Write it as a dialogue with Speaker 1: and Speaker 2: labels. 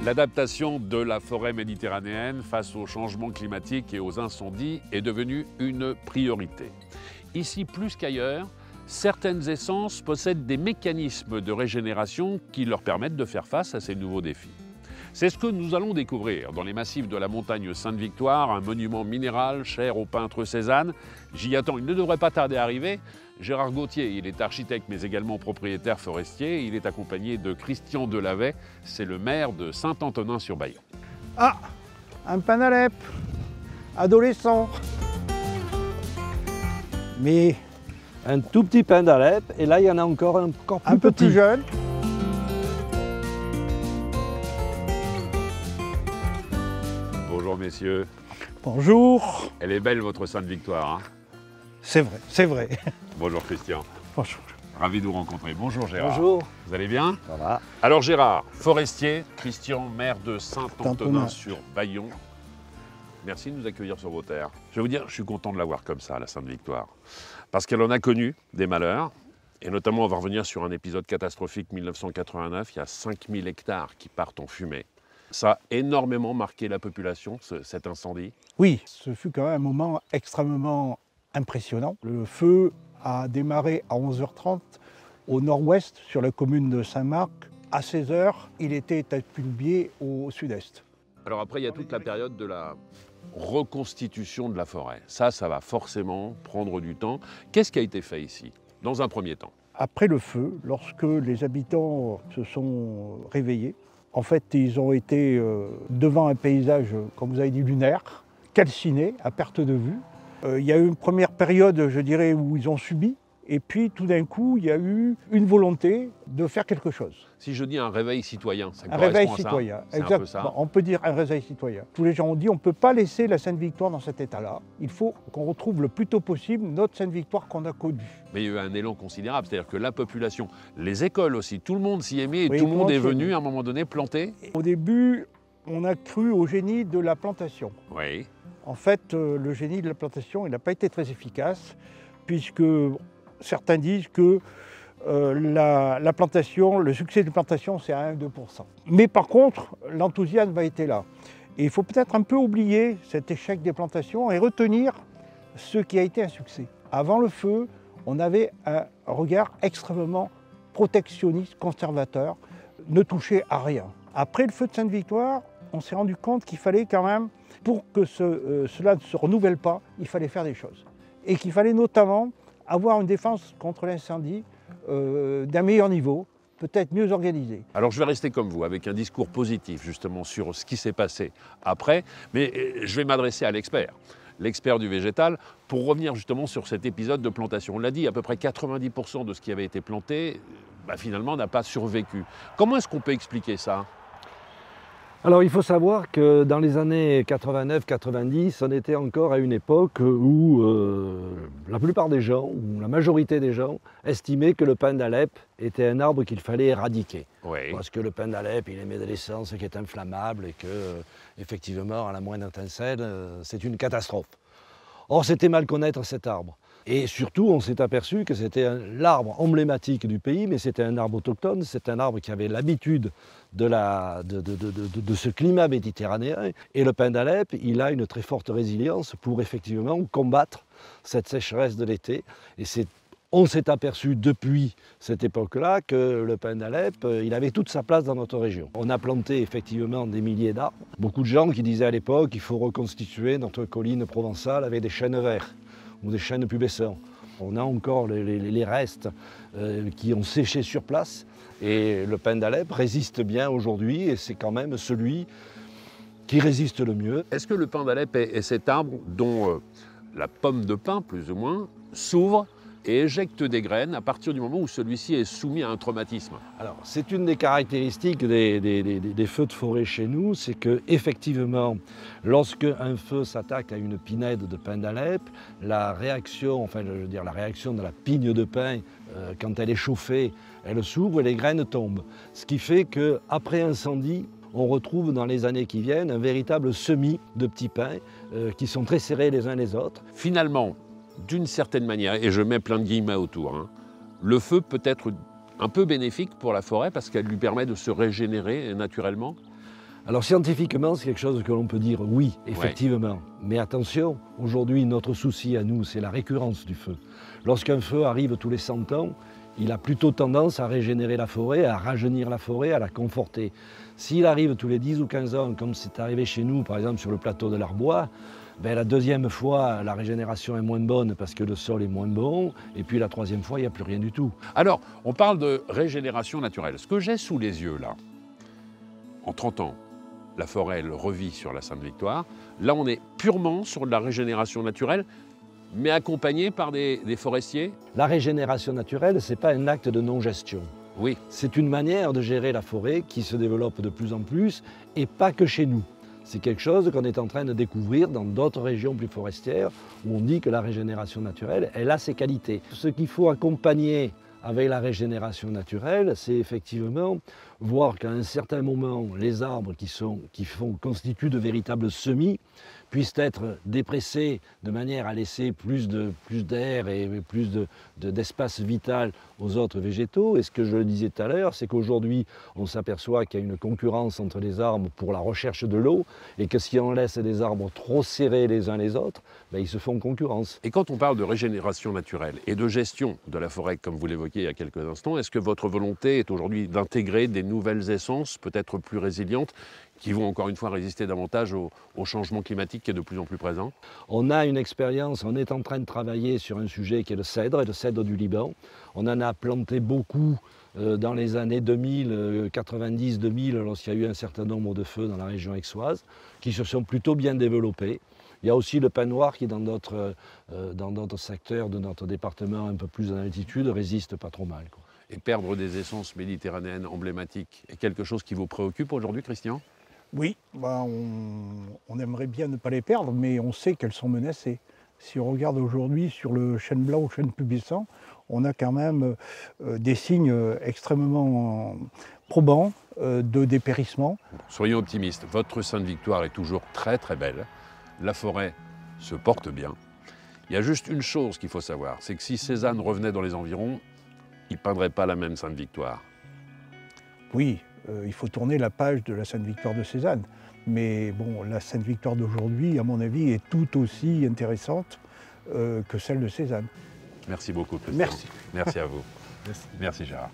Speaker 1: L'adaptation de la forêt méditerranéenne face aux changements climatiques et aux incendies est devenue une priorité. Ici, plus qu'ailleurs, certaines essences possèdent des mécanismes de régénération qui leur permettent de faire face à ces nouveaux défis. C'est ce que nous allons découvrir dans les massifs de la montagne Sainte-Victoire, un monument minéral cher au peintre Cézanne. J'y attends, il ne devrait pas tarder à arriver. Gérard Gauthier, il est architecte mais également propriétaire forestier. Il est accompagné de Christian Delavet, c'est le maire de Saint-Antonin-sur-Bayon.
Speaker 2: Ah, un pin d'Alep, adolescent. Mais
Speaker 3: un tout petit pin d'Alep, et là il y en a encore un
Speaker 2: peu plus jeune.
Speaker 1: Bonjour messieurs.
Speaker 2: Bonjour.
Speaker 1: Elle est belle votre Sainte-Victoire, hein?
Speaker 2: C'est vrai, c'est vrai.
Speaker 1: Bonjour Christian.
Speaker 2: Bonjour.
Speaker 1: Ravi de vous rencontrer. Bonjour Gérard.
Speaker 3: Bonjour.
Speaker 1: Vous allez bien?
Speaker 3: Ça va.
Speaker 1: Alors Gérard, forestier, Christian, maire de Saint-Antonin-sur-Bayon. Merci de nous accueillir sur vos terres. Je vais vous dire, je suis content de la voir comme ça, la Sainte-Victoire. Parce qu'elle en a connu des malheurs. Et notamment, on va revenir sur un épisode catastrophique 1989. Il y a 5000 hectares qui partent en fumée. Ça a énormément marqué la population, cet incendie.
Speaker 2: Oui, ce fut quand même un moment extrêmement impressionnant. Le feu a démarré à 11h30 au nord-ouest, sur la commune de Saint-Marc. À 16h, il était établi au sud-est.
Speaker 1: Alors après, il y a toute la période de la reconstitution de la forêt. Ça va forcément prendre du temps. Qu'est-ce qui a été fait ici, dans un premier temps?
Speaker 2: Après le feu, lorsque les habitants se sont réveillés, en fait, ils ont été devant un paysage, comme vous avez dit, lunaire, calciné, à perte de vue. Il y a eu une première période, je dirais, où ils ont subi. Et puis, tout d'un coup, il y a eu une volonté de faire quelque chose.
Speaker 1: Si je dis un réveil citoyen, ça correspond
Speaker 2: à ça? Un réveil
Speaker 1: citoyen,
Speaker 2: exactement. Un peu ça. On peut dire un réveil citoyen. Tous les gens ont dit, on ne peut pas laisser la Sainte-Victoire dans cet état-là. Il faut qu'on retrouve le plus tôt possible notre Sainte-Victoire qu'on a connue.
Speaker 1: Mais il y a eu un élan considérable, c'est-à-dire que la population, les écoles aussi, tout le monde s'y est mis et
Speaker 2: oui,
Speaker 1: tout le monde est venu à un moment donné planter.
Speaker 2: Au début, on a cru au génie de la plantation.
Speaker 1: Oui.
Speaker 2: En fait, le génie de la plantation, il n'a pas été très efficace, puisque certains disent que la plantation, le succès de la plantation, c'est à 1-2%. Mais par contre, l'enthousiasme va être là. Et il faut peut-être un peu oublier cet échec des plantations et retenir ce qui a été un succès. Avant le feu, on avait un regard extrêmement protectionniste, conservateur, ne toucher à rien. Après le feu de Sainte-Victoire, on s'est rendu compte qu'il fallait quand même, pour que cela ne se renouvelle pas, il fallait faire des choses. Et qu'il fallait notamment avoir une défense contre l'incendie d'un meilleur niveau, peut-être mieux organisée.
Speaker 1: Alors je vais rester comme vous, avec un discours positif justement sur ce qui s'est passé après, mais je vais m'adresser à l'expert du végétal, pour revenir justement sur cet épisode de plantation. On l'a dit, à peu près 90% de ce qui avait été planté, finalement n'a pas survécu. Comment est-ce qu'on peut expliquer ça ?
Speaker 3: Alors il faut savoir que dans les années 89-90, on était encore à une époque où la plupart des gens, ou la majorité des gens, estimaient que le pin d'Alep était un arbre qu'il fallait éradiquer.
Speaker 1: Oui.
Speaker 3: Parce que le pin d'Alep, il émet de l'essence qui est inflammable et que, effectivement, à la moindre étincelle, c'est une catastrophe. Or, c'était mal connaître cet arbre. Et surtout, on s'est aperçu que c'était l'arbre emblématique du pays, mais c'était un arbre autochtone, c'est un arbre qui avait l'habitude de ce climat méditerranéen. Et le pin d'Alep, il a une très forte résilience pour effectivement combattre cette sécheresse de l'été. Et on s'est aperçu depuis cette époque-là que le pin d'Alep, il avait toute sa place dans notre région. On a planté effectivement des milliers d'arbres. Beaucoup de gens qui disaient à l'époque qu'il faut reconstituer notre colline provençale avec des chênes verts ou des chênes pubescents. On a encore les restes qui ont séché sur place et le pin d'Alep résiste bien aujourd'hui et c'est quand même celui qui résiste le mieux.
Speaker 1: Est-ce que le pin d'Alep est cet arbre dont la pomme de pin, plus ou moins, s'ouvre et éjecte des graines à partir du moment où celui-ci est soumis à un traumatisme?
Speaker 3: Alors, c'est une des caractéristiques des feux de forêt chez nous, c'est que effectivement, lorsque un feu s'attaque à une pinède de pin d'Alep, la réaction de la pigne de pin, quand elle est chauffée, elle s'ouvre et les graines tombent. Ce qui fait qu'après incendie, on retrouve dans les années qui viennent un véritable semis de petits pins qui sont très serrés les uns les autres.
Speaker 1: Finalement, d'une certaine manière, et je mets plein de guillemets autour, le feu peut être un peu bénéfique pour la forêt parce qu'elle lui permet de se régénérer naturellement.
Speaker 3: Alors scientifiquement, c'est quelque chose que l'on peut dire oui, effectivement. Mais attention, aujourd'hui, notre souci à nous, c'est la récurrence du feu. Lorsqu'un feu arrive tous les 100 ans, il a plutôt tendance à régénérer la forêt, à rajeunir la forêt, à la conforter. S'il arrive tous les 10 ou 15 ans, comme c'est arrivé chez nous, par exemple sur le plateau de l'Arbois, la deuxième fois, la régénération est moins bonne parce que le sol est moins bon, et puis la troisième fois, il n'y a plus rien du tout.
Speaker 1: Alors, on parle de régénération naturelle. Ce que j'ai sous les yeux là, en 30 ans, la forêt, elle revit sur la Sainte-Victoire. Là, on est purement sur de la régénération naturelle, mais accompagné par des forestiers.
Speaker 3: La régénération naturelle, ce n'est pas un acte de non-gestion.
Speaker 1: Oui.
Speaker 3: C'est une manière de gérer la forêt qui se développe de plus en plus, et pas que chez nous. C'est quelque chose qu'on est en train de découvrir dans d'autres régions plus forestières, où on dit que la régénération naturelle, elle a ses qualités. Ce qu'il faut accompagner avec la régénération naturelle, c'est effectivement voir qu'à un certain moment, les arbres qui constituent de véritables semis puissent être dépressés de manière à laisser plus d'air et plus d'espace vital aux autres végétaux. Et ce que je le disais tout à l'heure, c'est qu'aujourd'hui, on s'aperçoit qu'il y a une concurrence entre les arbres pour la recherche de l'eau, et que si on laisse des arbres trop serrés les uns les autres, ils se font concurrence.
Speaker 1: Et quand on parle de régénération naturelle et de gestion de la forêt, comme vous l'évoquiez il y a quelques instants, est-ce que votre volonté est aujourd'hui d'intégrer des nouvelles essences, peut-être plus résilientes, qui vont encore une fois résister davantage au changement climatique qui est de plus en plus présent?
Speaker 3: On a une expérience, on est en train de travailler sur un sujet qui est le cèdre du Liban. On en a planté beaucoup dans les années 2000, 90-2000, lorsqu'il y a eu un certain nombre de feux dans la région aixoise, qui se sont plutôt bien développés. Il y a aussi le pin noir qui, dans d'autres secteurs de notre département, un peu plus en altitude, résiste pas trop mal, quoi.
Speaker 1: Et perdre des essences méditerranéennes emblématiques est quelque chose qui vous préoccupe aujourd'hui, Christian?
Speaker 2: Oui, on aimerait bien ne pas les perdre, mais on sait qu'elles sont menacées. Si on regarde aujourd'hui sur le chêne blanc ou chêne pubescent, on a quand même des signes extrêmement probants de dépérissement.
Speaker 1: Soyons optimistes, votre Sainte-Victoire est toujours très très belle. La forêt se porte bien. Il y a juste une chose qu'il faut savoir, c'est que si Cézanne revenait dans les environs, il ne peindrait pas la même Sainte-Victoire.
Speaker 2: Oui, il faut tourner la page de la Sainte-Victoire de Cézanne. Mais bon, la Sainte-Victoire d'aujourd'hui, à mon avis, est tout aussi intéressante que celle de Cézanne.
Speaker 1: Merci beaucoup, Christian.
Speaker 2: Merci.
Speaker 1: Merci à vous. Merci Gérard.